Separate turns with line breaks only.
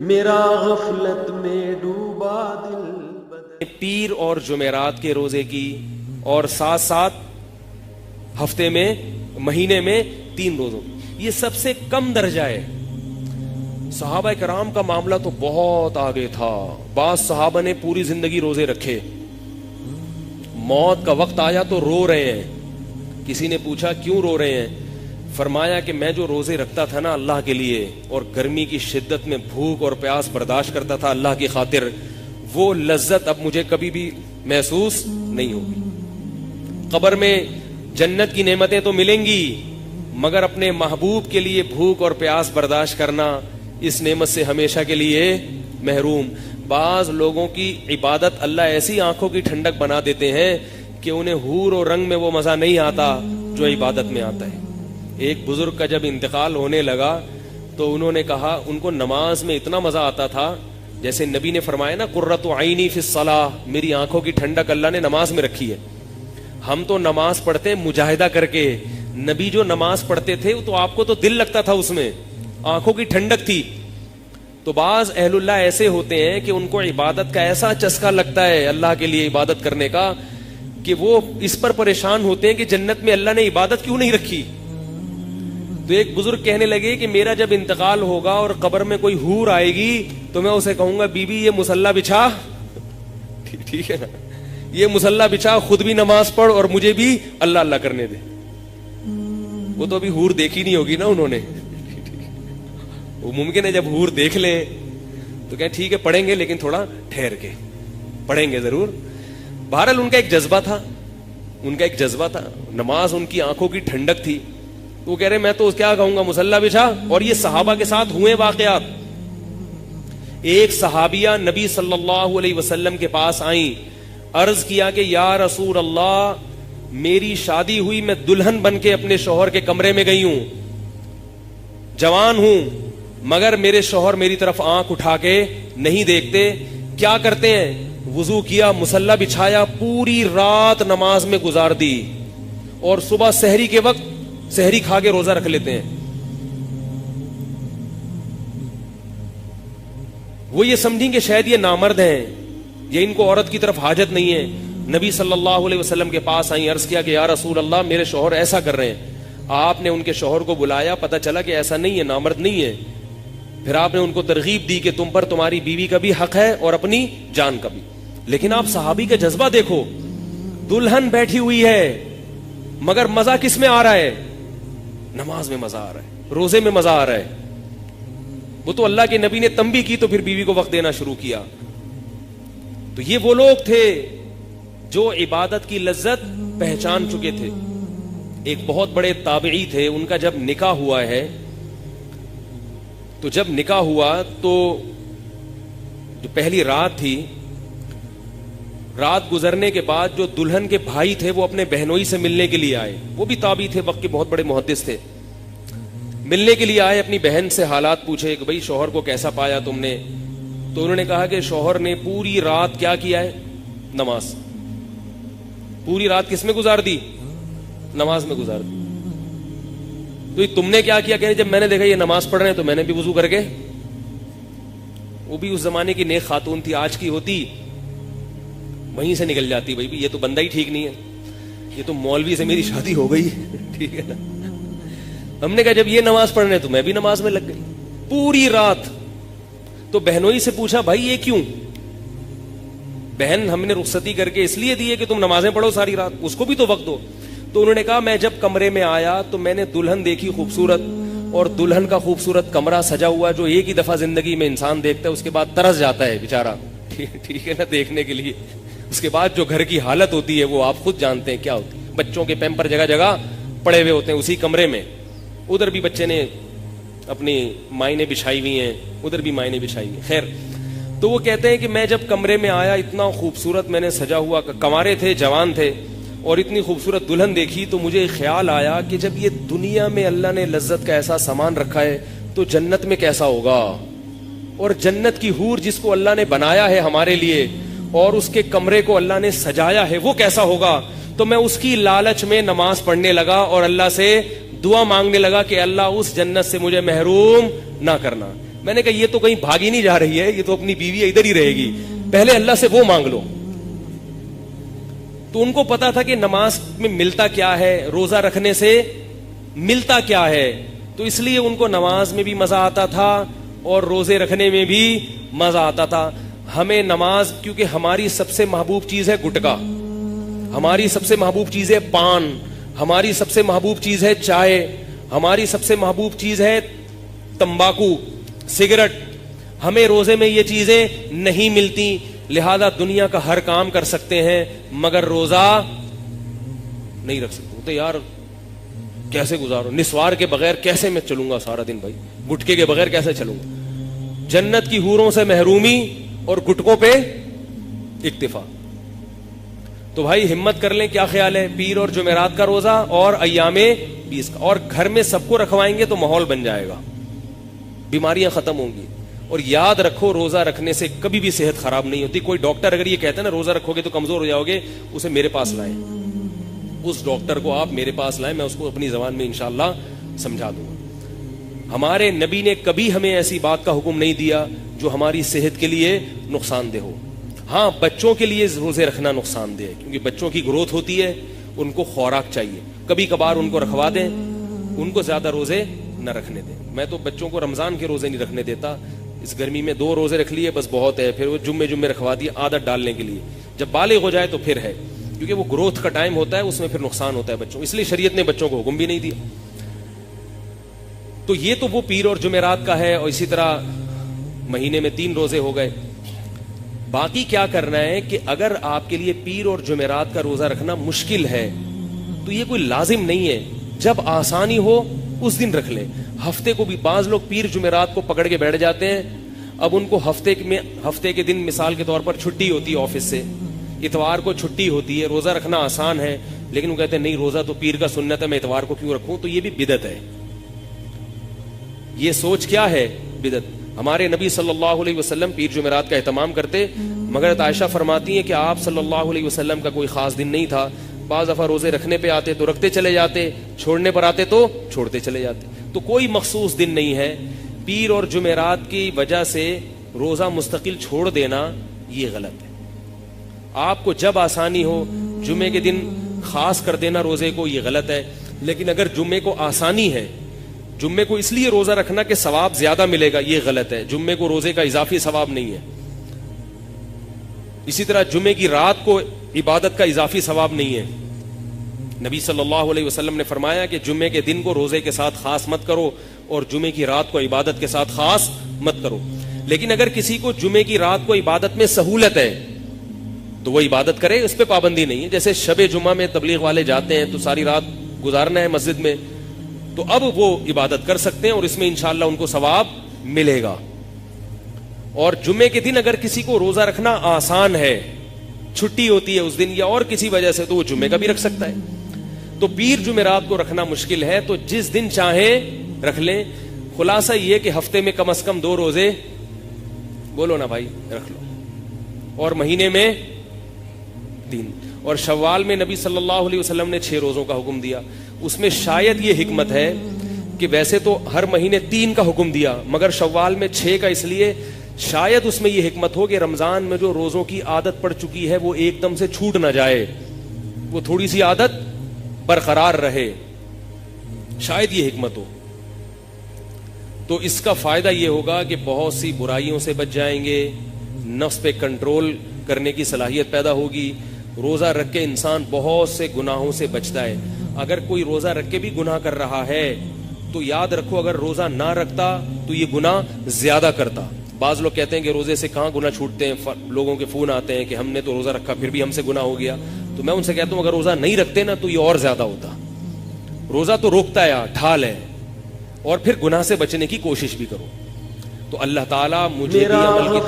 میرا غفلت میں ڈوبا دل
پیر اور جمعرات کے روزے کی، اور ساتھ ساتھ ہفتے میں مہینے میں 3 روزوں، یہ سب سے کم درجہ ہے۔ صحابہ کرام کا معاملہ تو بہت آگے تھا۔ بعض صحابہ نے پوری زندگی روزے رکھے، موت کا وقت آیا تو رو رہے ہیں۔ کسی نے پوچھا کیوں رو رہے ہیں؟ فرمایا کہ میں جو روزے رکھتا تھا نا اللہ کے لیے، اور گرمی کی شدت میں بھوک اور پیاس برداشت کرتا تھا اللہ کی خاطر، وہ لذت اب مجھے کبھی بھی محسوس نہیں ہوگی۔ قبر میں جنت کی نعمتیں تو ملیں گی، مگر اپنے محبوب کے لیے بھوک اور پیاس برداشت کرنا، اس نعمت سے ہمیشہ کے لیے محروم۔ بعض لوگوں کی عبادت اللہ ایسی آنکھوں کی ٹھنڈک بنا دیتے ہیں کہ انہیں حور و رنگ میں وہ مزہ نہیں آتا جو عبادت میں آتا ہے۔ ایک بزرگ کا جب انتقال ہونے لگا تو انہوں نے کہا ان کو نماز میں اتنا مزہ آتا تھا، جیسے نبی نے فرمایا نا قرۃ عینی فی الصلاۃ، میری آنکھوں کی ٹھنڈک اللہ نے نماز میں رکھی ہے۔ ہم تو نماز پڑھتے مجاہدہ کر کے، نبی جو نماز پڑھتے تھے تو آپ کو تو دل لگتا تھا، اس میں آنکھوں کی ٹھنڈک تھی۔ تو بعض اہل اللہ ایسے ہوتے ہیں کہ ان کو عبادت کا ایسا چسکا لگتا ہے اللہ کے لیے عبادت کرنے کا کہ وہ اس پر پریشان ہوتے ہیں کہ جنت میں اللہ نے عبادت کیوں نہیں رکھی۔ تو ایک بزرگ کہنے لگے کہ میرا جب انتقال ہوگا اور قبر میں کوئی حور آئے گی تو میں اسے کہوں گا بی بی یہ مصلا بچھا، ٹھیک ہے نا، یہ مصلا بچھا، خود بھی نماز پڑھ اور مجھے بھی اللہ اللہ کرنے دے۔ وہ تو ابھی حور دیکھی نہیں ہوگی نا انہوں نے، وہ ممکن ہے جب حور دیکھ لے تو کہیں ٹھیک ہے پڑھیں گے، لیکن تھوڑا ٹھہر کے پڑھیں گے ضرور۔ بہرحال ان کا ایک جذبہ تھا، ان کا ایک جذبہ تھا، نماز ان کی آنکھوں کی ٹھنڈک تھی۔ وہ کہہ رہے میں تو کیا کہوں گا مصلا بچھا۔ اور یہ صحابہ کے ساتھ ہوئے واقعات۔ ایک صحابیہ نبی صلی اللہ علیہ وسلم کے پاس آئیں، عرض کیا کہ یا رسول اللہ میری شادی ہوئی، میں دلہن بن کے اپنے شوہر کے کمرے میں گئی ہوں، جوان ہوں، مگر میرے شوہر میری طرف آنکھ اٹھا کے نہیں دیکھتے، کیا کرتے ہیں؟ وضو کیا، مصلا بچھایا، پوری رات نماز میں گزار دی، اور صبح سحری کے وقت سحری کھا کے روزہ رکھ لیتے ہیں۔ وہ یہ سمجھیں کہ شاید یہ نامرد ہیں، یہ ان کو عورت کی طرف حاجت نہیں ہے۔ نبی صلی اللہ علیہ وسلم کے پاس آئیں، عرض کیا کہ یا رسول اللہ میرے شوہر ایسا کر رہے ہیں۔ آپ نے ان کے شوہر کو بلایا، پتہ چلا کہ ایسا نہیں ہے، نامرد نہیں ہے۔ پھر آپ نے ان کو ترغیب دی کہ تم پر تمہاری بیوی کا بھی حق ہے اور اپنی جان کا بھی۔ لیکن آپ صحابی کا جذبہ دیکھو، دلہن بیٹھی ہوئی ہے مگر مزہ کس میں آ رہا ہے؟ نماز میں مزہ آ رہا ہے، روزے میں مزہ آ رہا ہے۔ وہ تو اللہ کے نبی نے تنبیہ کی تو پھر بیوی کو وقت دینا شروع کیا۔ تو یہ وہ لوگ تھے جو عبادت کی لذت پہچان چکے تھے۔ ایک بہت بڑے تابعی تھے، ان کا جب نکاح ہوا ہے تو جب نکاح ہوا تو جو پہلی رات تھی، رات گزرنے کے بعد جو دلہن کے بھائی تھے وہ اپنے بہنوئی سے ملنے کے لیے آئے، وہ بھی تابعی تھے، وقت کے بہت بڑے محدث تھے، ملنے کے لیے آئے، اپنی بہن سے حالات پوچھے کہ بھئی شوہر کو کیسا پایا تم نے؟ تو انہوں نے کہا کہ شوہر نے پوری رات کیا کیا ہے؟ نماز۔ پوری رات کس میں گزار دی؟ نماز میں گزار دی۔ تو تم نے کیا کیا؟ کہ جب میں نے دیکھا یہ نماز پڑھ رہے ہیں تو میں نے بھی وضو کر کے، وہ بھی اس زمانے کی نیک خاتون تھی، آج کی ہوتی وہیں سے نکل جاتی، بھائی یہ تو بندہ ہی ٹھیک نہیں ہے، یہ تو مولوی سے میری شادی ہو گئی، ٹھیک ہے نا۔ ہم نے کہا جب یہ نماز پڑھ رہے ہیں تو میں بھی نماز میں لگ گئی پوری رات۔ تو بہنوئی سے پوچھا بھائی یہ کیوں؟ بہن ہم نے رخصتی کر کے اس لیے دی ہے کہ تم نمازیں پڑھو ساری رات، اس کو بھی تو وقت دو۔ تو انہوں نے کہا میں جب کمرے میں آیا تو میں نے دلہن دیکھی خوبصورت، اور دلہن کا خوبصورت کمرہ سجا ہوا جو ایک ہی دفعہ زندگی میں انسان دیکھتا ہے، اس کے بعد ترس جاتا ہے بیچارہ، ٹھیک ہے نا، دیکھنے کے لیے۔ اس کے بعد جو گھر کی حالت ہوتی ہے وہ آپ خود جانتے ہیں کیا ہوتی ہے، بچوں کے پیمپر جگہ جگہ پڑے ہوئے ہوتے ہیں اسی کمرے میں، ادھر بھی بچے نے اپنی مائیں بچھائی ہوئی ہیں، ادھر بھی مائیں بچھائی ہوئی ہیں۔ خیر، تو وہ کہتے ہیں کہ میں جب کمرے میں آیا اتنا خوبصورت میں نے سجا ہوا، کنوارے تھے، جوان تھے، اور اتنی خوبصورت دلہن دیکھی تو مجھے خیال آیا کہ جب یہ دنیا میں اللہ نے لذت کا ایسا سامان رکھا ہے تو جنت میں کیسا ہوگا، اور جنت کی حور جس کو اللہ نے بنایا ہے ہمارے لیے اور اس کے کمرے کو اللہ نے سجایا ہے وہ کیسا ہوگا۔ تو میں اس کی لالچ میں نماز پڑھنے لگا اور اللہ سے دعا مانگنے لگا کہ اللہ اس جنت سے مجھے محروم نہ کرنا۔ میں نے کہا یہ تو کہیں بھاگی نہیں جا رہی ہے, یہ تو اپنی بیوی ادھر ہی رہے گی, پہلے اللہ سے وہ مانگ لو. تو ان کو پتا تھا کہ نماز میں ملتا کیا ہے, روزہ رکھنے سے ملتا کیا ہے, تو اس لیے ان کو نماز میں بھی مزہ آتا تھا اور روزے رکھنے میں بھی مزہ آتا تھا. ہمیں نماز, کیونکہ ہماری سب سے محبوب چیز ہے گٹکا, ہماری سب سے محبوب چیز ہے پان, ہماری سب سے محبوب چیز ہے چائے, ہماری سب سے محبوب چیز ہے تمباکو, سگریٹ. ہمیں روزے میں یہ چیزیں نہیں ملتی, لہذا دنیا کا ہر کام کر سکتے ہیں مگر روزہ نہیں رکھ سکتے. تو یار کیسے گزارو, نسوار کے بغیر کیسے میں چلوں گا سارا دن بھائی, گٹکے کے بغیر کیسے چلوں گا. جنت کی حوروں سے محرومی اور گٹکوں پہ اکتفا. تو بھائی ہمت کر لیں, کیا خیال ہے, پیر اور جمعرات کا روزہ اور ایام 20 کا, اور گھر میں سب کو رکھوائیں گے تو ماحول بن جائے گا, بیماریاں ختم ہوں گی. اور یاد رکھو روزہ رکھنے سے کبھی بھی صحت خراب نہیں ہوتی. کوئی ڈاکٹر اگر یہ کہتا ہے نا روزہ رکھو گے تو کمزور ہو جاؤ گے, اسے میرے پاس لائیں, اس ڈاکٹر کو آپ میرے پاس لائیں, میں اس کو اپنی زبان میں انشاءاللہ سمجھا دوں گا. ہمارے نبی نے کبھی ہمیں ایسی بات کا حکم نہیں دیا جو ہماری صحت کے لیے نقصان دہ ہو. ہاں بچوں کے لیے روزے رکھنا نقصان دہ ہے, کیونکہ بچوں کی گروتھ ہوتی ہے, ان کو خوراک چاہیے. کبھی کبھار ان کو رکھوا دیں, ان کو زیادہ روزے نہ رکھنے دیں. میں تو بچوں کو رمضان کے روزے نہیں رکھنے دیتا, اس گرمی میں 2 روزے رکھ لیے بس بہت ہے, پھر وہ جمعے رکھوا دیے عادت ڈالنے کے لیے. جب بالغ ہو جائے تو پھر ہے, کیونکہ وہ گروتھ کا ٹائم ہوتا ہے, اس میں پھر نقصان ہوتا ہے بچوں, اس لیے شریعت نے بچوں کو حکم بھی نہیں دیا. تو یہ تو وہ پیر اور جمعرات کا ہے, اور اسی طرح مہینے میں 3 روزے ہو گئے. باقی کیا کرنا ہے کہ اگر آپ کے لیے پیر اور جمعرات کا روزہ رکھنا مشکل ہے تو یہ کوئی لازم نہیں ہے, جب آسانی ہو اس دن رکھ لیں. ہفتے کو بھی بعض لوگ پیر جمعرات کو پکڑ کے بیٹھ جاتے ہیں. اب ان کو ہفتے کے دن مثال کے طور پر چھٹی ہوتی ہے آفس سے, اتوار کو چھٹی ہوتی ہے, روزہ رکھنا آسان ہے, لیکن وہ کہتے ہیں نہیں روزہ تو پیر کا سنت ہے, میں اتوار کو کیوں رکھوں. تو یہ بھی بدعت ہے. یہ سوچ کیا ہے, بدعت. ہمارے نبی صلی اللہ علیہ وسلم پیر جمعرات کا اہتمام کرتے, مگر عائشہ فرماتی ہیں کہ آپ صلی اللہ علیہ وسلم کا کوئی خاص دن نہیں تھا. بعض دفعہ روزے رکھنے پہ آتے تو رکھتے چلے جاتے, چھوڑنے پر آتے تو چھوڑتے چلے جاتے. تو کوئی مخصوص دن نہیں ہے. پیر اور جمعرات کی وجہ سے روزہ مستقل چھوڑ دینا یہ غلط ہے. آپ کو جب آسانی ہو جمعے کے دن خاص کر دینا روزے کو, یہ غلط ہے. لیکن اگر جمعے کو آسانی ہے, جمعے کو اس لیے روزہ رکھنا کہ ثواب زیادہ ملے گا, یہ غلط ہے. جمعے کو روزے کا اضافی ثواب نہیں ہے. اسی طرح جمعے کی رات کو عبادت کا اضافی ثواب نہیں ہے. نبی صلی اللہ علیہ وسلم نے فرمایا کہ جمعے کے دن کو روزے کے ساتھ خاص مت کرو اور جمعے کی رات کو عبادت کے ساتھ خاص مت کرو. لیکن اگر کسی کو جمعے کی رات کو عبادت میں سہولت ہے تو وہ عبادت کرے, اس پہ پابندی نہیں ہے. جیسے شب جمعہ میں تبلیغ والے جاتے ہیں تو ساری رات گزارنا ہے مسجد میں, تو اب وہ عبادت کر سکتے ہیں اور اس میں انشاءاللہ ان کو ثواب ملے گا. اور جمعے کے دن اگر کسی کو روزہ رکھنا آسان ہے, چھٹی ہوتی ہے اس دن یا اور کسی وجہ سے, تو وہ جمعے کا بھی رکھ سکتا ہے. تو پیر جمعرات کو رکھنا مشکل ہے تو جس دن چاہیں رکھ لیں. خلاصہ یہ کہ ہفتے میں کم از کم 2 روزے, بولو نا بھائی, رکھ لو, اور مہینے میں 3. اور شوال میں نبی صلی اللہ علیہ وسلم نے 6 روزوں کا حکم دیا. اس میں شاید یہ حکمت ہے کہ ویسے تو ہر مہینے 3 کا حکم دیا, مگر شوال میں 6 کا اس لیے, شاید اس میں یہ حکمت ہو کہ رمضان میں جو روزوں کی عادت پڑ چکی ہے وہ ایک دم سے چھوٹ نہ جائے, وہ تھوڑی سی عادت برقرار رہے, شاید یہ حکمت ہو. تو اس کا فائدہ یہ ہوگا کہ بہت سی برائیوں سے بچ جائیں گے, نفس پہ کنٹرول کرنے کی صلاحیت پیدا ہوگی. روزہ رکھ کے انسان بہت سے گناہوں سے بچتا ہے. اگر کوئی روزہ رکھ کے بھی گناہ کر رہا ہے تو یاد رکھو اگر روزہ نہ رکھتا تو یہ گناہ زیادہ کرتا. بعض لوگ کہتے ہیں کہ روزے سے کہاں گناہ چھوٹتے ہیں, لوگوں کے فون آتے ہیں کہ ہم نے تو روزہ رکھا پھر بھی ہم سے گناہ ہو گیا. تو میں ان سے کہتا ہوں اگر روزہ نہیں رکھتے نا تو یہ اور زیادہ ہوتا. روزہ تو روکتا ہے, ڈھال ہے, اور پھر گناہ سے بچنے کی کوشش بھی کرو. تو اللہ تعالیٰ مجھے بھی عمل کی